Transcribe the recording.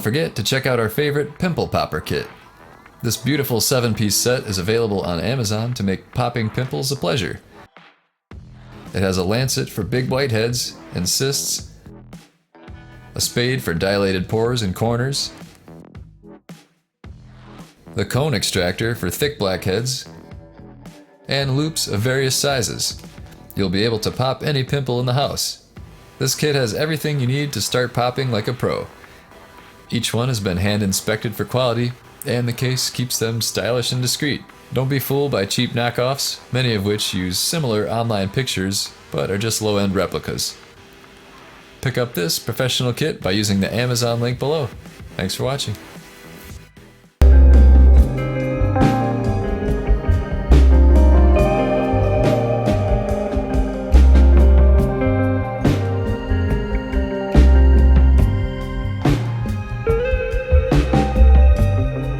Don't forget to check out our favorite Pimple Popper kit. This beautiful 7-piece set is available on Amazon to make popping pimples a pleasure. It has a lancet for big whiteheads and cysts, a spade for dilated pores and corners, the cone extractor for thick blackheads, and loops of various sizes. You'll be able to pop any pimple in the house. This kit has everything you need to start popping like a pro. Each one has been hand inspected for quality, and the case keeps them stylish and discreet. Don't be fooled by cheap knockoffs, many of which use similar online pictures, but are just low-end replicas. Pick up this professional kit by using the Amazon link below. Thanks for watching.